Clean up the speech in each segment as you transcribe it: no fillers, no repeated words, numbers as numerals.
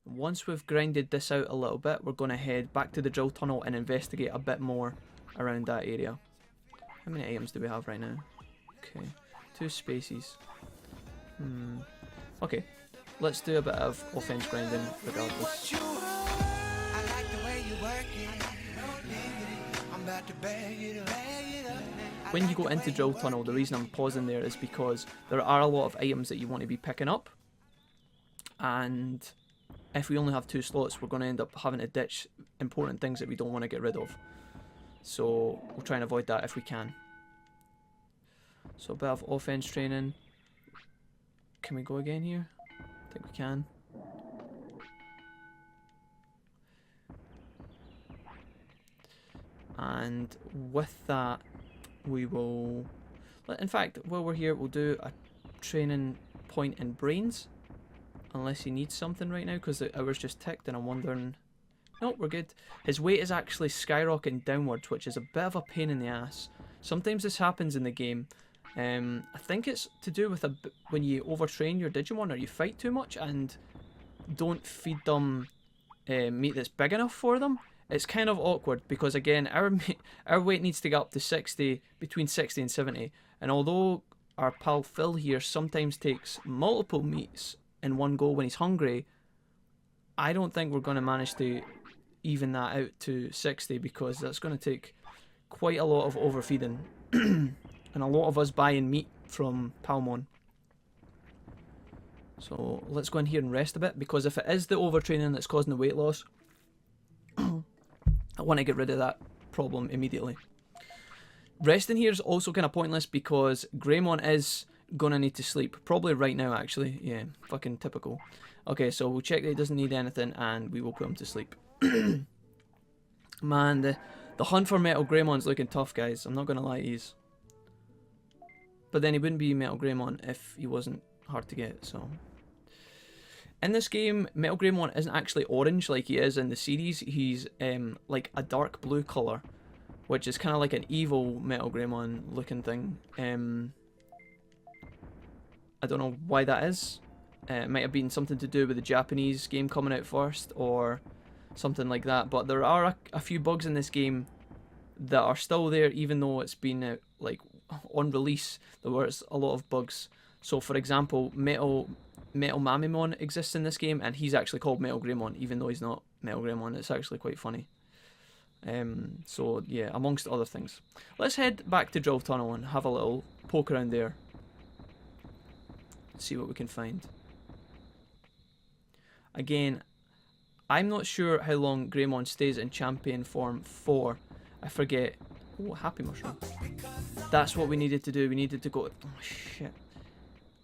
Once we've grinded this out a little bit, we're going to head back to the drill tunnel and investigate a bit more around that area. How many items do we have right now? Okay, 2 spaces. Okay, let's do a bit of offense grinding regardless. When you go into drill tunnel, the reason I'm pausing there is because there are a lot of items that you want to be picking up, and if we only have 2 slots, we're going to end up having to ditch important things that we don't want to get rid of. So we'll try and avoid that if we can. So a bit of offense training. Can we go again here? I think we can. And with that, we will... In fact, while we're here, we'll do a training point in brains. Unless he needs something right now, because the hours just ticked and I'm wondering... Nope, we're good. His weight is actually skyrocketing downwards, which is a bit of a pain in the ass. Sometimes this happens in the game. I think it's to do with when you overtrain your Digimon or you fight too much and don't feed them meat that's big enough for them. It's kind of awkward because, again, our weight needs to get up to 60, between 60 and 70. And although our pal Phil here sometimes takes multiple meats in one go when he's hungry, I don't think we're going to manage to even that out to 60 because that's going to take quite a lot of overfeeding and a lot of us buying meat from Palmon. So let's go in here and rest a bit, because if it is the overtraining that's causing the weight loss, I want to get rid of that problem immediately. Resting here is also kind of pointless because Greymon is gonna need to sleep. Probably right now, actually. Yeah, fucking typical. Okay, so we'll check that he doesn't need anything and we will put him to sleep. Man, the hunt for Metal Greymon's looking tough, guys. I'm not gonna lie, he's... But then he wouldn't be Metal Greymon if he wasn't hard to get, so... In this game, Metal Greymon isn't actually orange like he is in the series. He's like a dark blue colour, which is kind of like an evil Metal Greymon looking thing. I don't know why that is. It might have been something to do with the Japanese game coming out first, or something like that. But there are a few bugs in this game that are still there, even though it's been like on release. There was a lot of bugs. So, for example, Metal Mamimon exists in this game, and he's actually called Metal Greymon, even though he's not Metal Greymon. It's actually quite funny. So yeah, amongst other things. Let's head back to Drill Tunnel and have a little poke around there. See what we can find. Again, I'm not sure how long Greymon stays in champion form for. I forget. Oh, Happy Mushroom. That's what we needed to do. We needed to go... Oh, shit.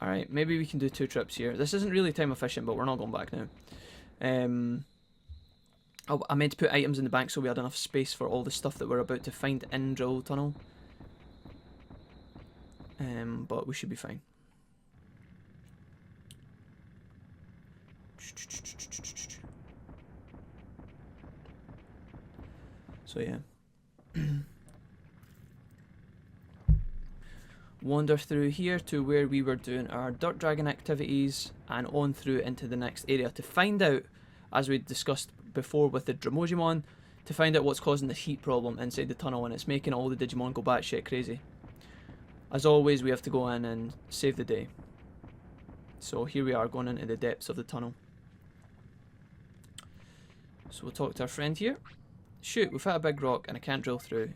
Alright, maybe we can do 2 trips here. This isn't really time efficient, but we're not going back now. I meant to put items in the bank so we had enough space for all the stuff that we're about to find in Drill Tunnel. But we should be fine. So yeah. Wander through here to where we were doing our Dirt Dragon activities and on through into the next area to find out, as we discussed before with the Dramojimon, to find out what's causing the heat problem inside the tunnel, and it's making all the Digimon go batshit crazy. As always, we have to go in and save the day. So here we are going into the depths of the tunnel. So we'll talk to our friend here. Shoot, we've hit a big rock and I can't drill through.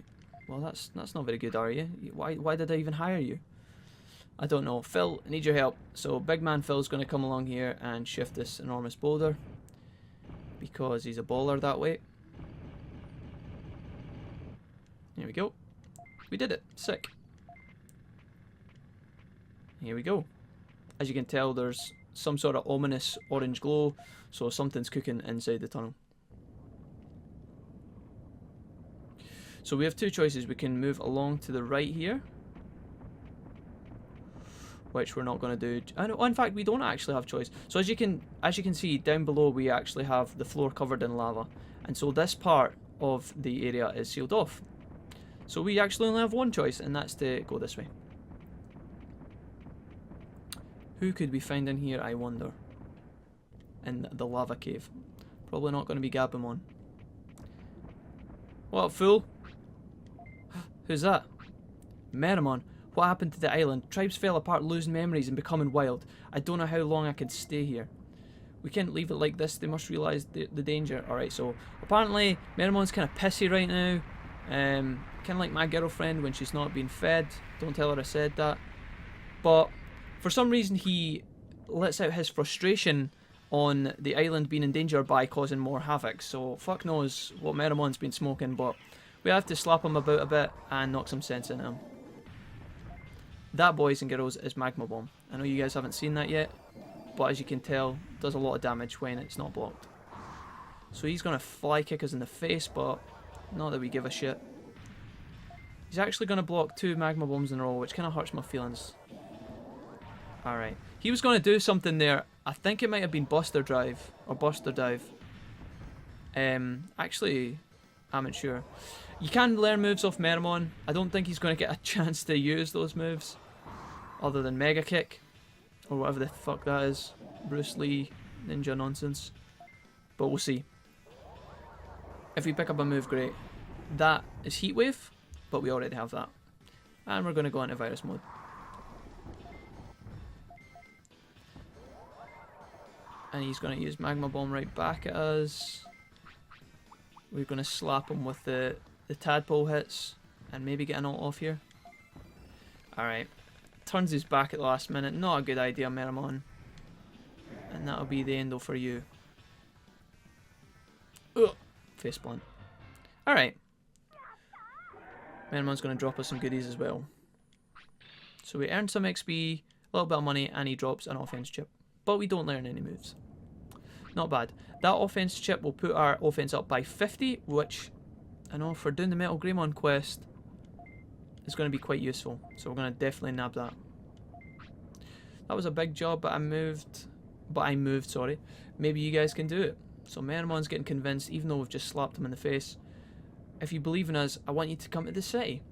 Well, that's not very good, are you? Why did I even hire you? I don't know. Phil, I need your help. So big man Phil's going to come along here and shift this enormous boulder, because he's a baller that way. Here we go. We did it. Sick. Here we go. As you can tell, there's some sort of ominous orange glow, so something's cooking inside the tunnel. So we have 2 choices. We can move along to the right here, which we're not going to do. Oh, in fact, we don't actually have choice. So as you can see down below, we actually have the floor covered in lava, and so this part of the area is sealed off. So we actually only have one choice, and that's to go this way. Who could we find in here, I wonder? in the lava cave. Probably not going to be Gabumon. What, fool? Who's that? Meramon. What happened to the island? Tribes fell apart, losing memories and becoming wild. I don't know how long I can stay here. We can't leave it like this. They must realise the danger. Alright, so apparently Meramon's kind of pissy right now. Kind of like my girlfriend when she's not being fed. Don't tell her I said that. But for some reason he lets out his frustration on the island being in danger by causing more havoc. So fuck knows what Meramon's been smoking, but we have to slap him about a bit and knock some sense into him. That, boys and girls, is Magma Bomb. I know you guys haven't seen that yet, but as you can tell, does a lot of damage when it's not blocked. So he's going to fly kick us in the face, but not that we give a shit. He's actually going to block 2 Magma Bombs in a row, which kind of hurts my feelings. Alright. He was going to do something there. I think it might have been Buster Drive, or Buster Dive. Actually, I'm not sure. You can learn moves off Meramon. I don't think he's going to get a chance to use those moves, other than Mega Kick, or whatever the fuck that is. Bruce Lee ninja nonsense. But we'll see. If we pick up a move, great. That is Heat Wave, but we already have that. And we're going to go into Virus Mode. And he's going to use Magma Bomb right back at us. We're going to slap him with the Tadpole hits and maybe get an ult off here. Alright. Turns his back at the last minute. Not a good idea, Meramon. And that'll be the endo for you. Ugh. Face blunt. Alright. Meramon's going to drop us some goodies as well. So we earn some XP, a little bit of money, and he drops an offense chip. But we don't learn any moves. Not bad. That offense chip will put our offense up by 50, which I know for doing the Metal Greymon quest is going to be quite useful. So we're going to definitely nab that. That was a big job, but I moved, sorry. Maybe you guys can do it. So Meramon's getting convinced, even though we've just slapped him in the face. If you believe in us, I want you to come to the city.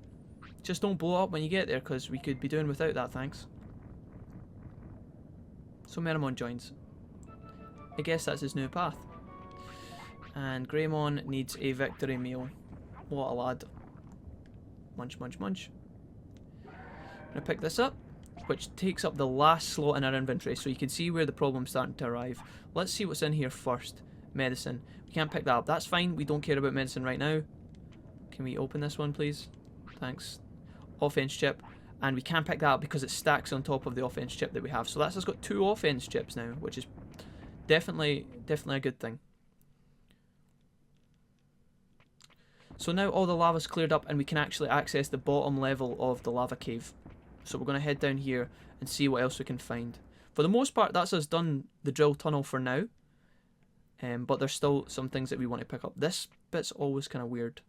Just don't blow up when you get there, because we could be doing without that, thanks. So Meramon joins. I guess that's his new path. And Greymon needs a victory meal. What a lad. Munch, munch, munch. I'm going to pick this up, which takes up the last slot in our inventory, so you can see where the problem's starting to arrive. Let's see what's in here first. Medicine. We can't pick that up. That's fine. We don't care about medicine right now. Can we open this one, please? Thanks. Offense chip. And we can't pick that up because it stacks on top of the offense chip that we have. So that's us got 2 offense chips now, which is definitely a good thing. So now all the lava's cleared up and we can actually access the bottom level of the lava cave. So we're going to head down here and see what else we can find. For the most part, that's us done the drill tunnel for now. But there's still some things that we want to pick up. This bit's always kind of weird.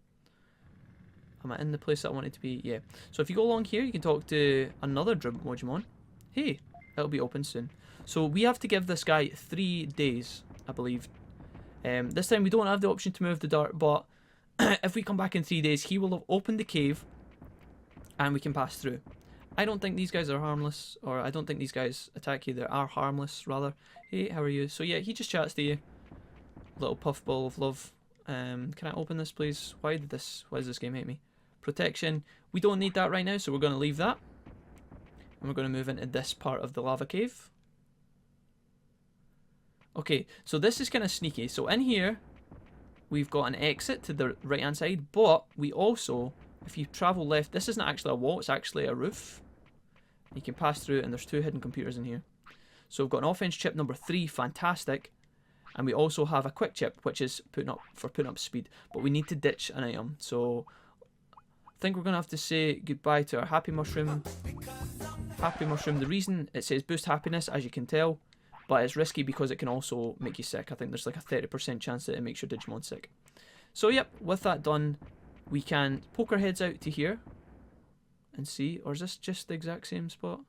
Am I in the place that I wanted to be? Yeah. So if you go along here, you can talk to another Dribmojimon. Hey, it'll be open soon. So we have to give this guy 3 days, I believe. This time we don't have the option to move the dart, but if we come back in 3 days, he will have opened the cave and we can pass through. I don't think these guys are harmless, or I don't think these guys attack you. They are harmless, rather. Hey, how are you? So yeah, he just chats to you. Little puffball of love. Can I open this, please? Why does this game hate me? Protection. We don't need that right now, so we're going to leave that. And we're going to move into this part of the lava cave. Okay, so this is kind of sneaky. So in here, we've got an exit to the right-hand side, but we also, if you travel left, this isn't actually a wall, it's actually a roof. You can pass through it, and there's 2 hidden computers in here. So we've got an offense chip number 3, fantastic. And we also have a quick chip, which is putting up speed. But we need to ditch an item. So I think we're going to have to say goodbye to our Happy Mushroom. Happy Mushroom. The reason it says boost happiness, as you can tell, but it's risky because it can also make you sick. I think there's like a 30% chance that it makes your Digimon sick. So yep, with that done, we can poke our heads out to here and see. Or is this just the exact same spot?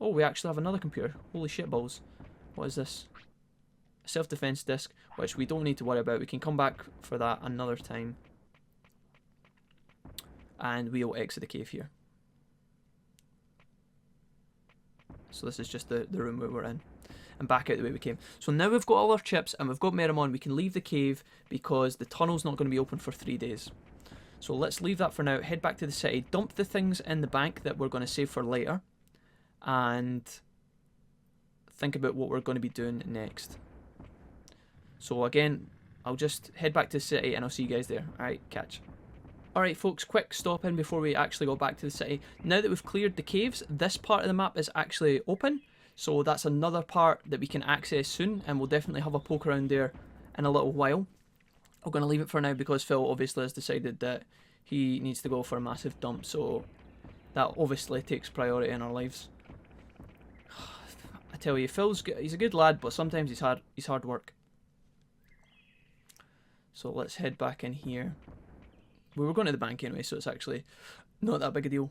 Oh, we actually have another computer. Holy shit balls. What is this? Self-defense disc, which we don't need to worry about. We can come back for that another time. And we'll exit the cave here. So this is just the room where we're in. and back out the way we came. So now we've got all our chips and we've got Meramon, we can leave the cave because the tunnel's not going to be open for 3 days. So let's leave that for now, head back to the city, dump the things in the bank that we're going to save for later, and think about what we're going to be doing next. So again, I'll just head back to the city and I'll see you guys there. Alright, catch. Alright folks, quick stop in before we actually go back to the city. Now that we've cleared the caves, this part of the map is actually open. So that's another part that we can access soon, and we'll definitely have a poke around there in a little while. I'm going to leave it for now because Phil obviously has decided that he needs to go for a massive dump, so that obviously takes priority in our lives. I tell you, he's a good lad, but sometimes he's hard work. So let's head back in here. We were going to the bank anyway, so it's actually not that big a deal.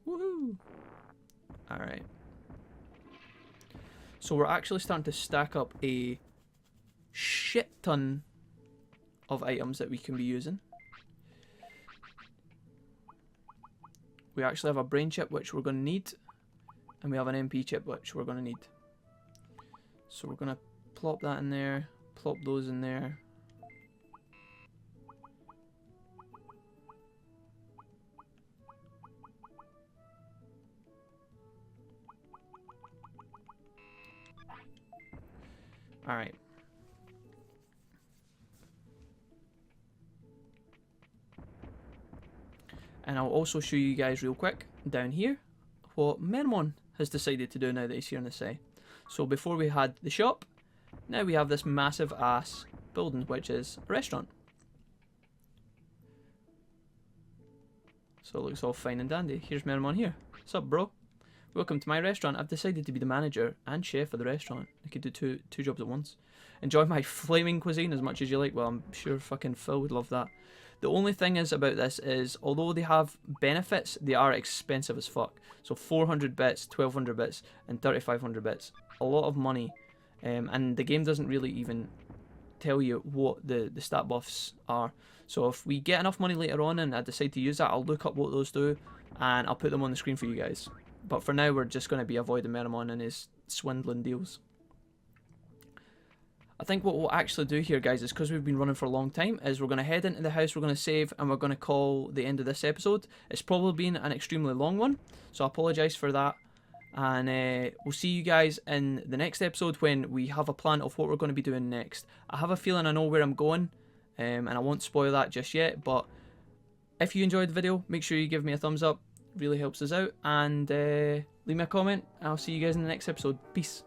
Woohoo! Alright. So we're actually starting to stack up a shit ton of items that we can be using. We actually have a brain chip which we're going to need, and we have an MP chip which we're going to need. So we're going to plop that in there, plop those in there. Alright. And I'll also show you guys real quick down here what Meramon has decided to do now that he's here in the city. So before we had the shop, now we have this massive ass building which is a restaurant. So it looks all fine and dandy. Here's Meramon here. What's up, bro? Welcome to my restaurant. I've decided to be the manager and chef of the restaurant. I could do two jobs at once. Enjoy my flaming cuisine as much as you like. Well, I'm sure fucking Phil would love that. The only thing is about this is, although they have benefits, they are expensive as fuck. So 400 bits, 1200 bits, and 3500 bits. A lot of money. And the game doesn't really even tell you what the stat buffs are. So if we get enough money later on and I decide to use that, I'll look up what those do and I'll put them on the screen for you guys. But for now, we're just going to be avoiding Meramon and his swindling deals. I think what we'll actually do here, guys, is because we've been running for a long time, is we're going to head into the house, we're going to save, and we're going to call the end of this episode. It's probably been an extremely long one, so I apologise for that. And we'll see you guys in the next episode when we have a plan of what we're going to be doing next. I have a feeling I know where I'm going, and I won't spoil that just yet, but if you enjoyed the video, make sure you give me a thumbs up. Really helps us out, and leave me a comment. I'll see you guys in the next episode. Peace.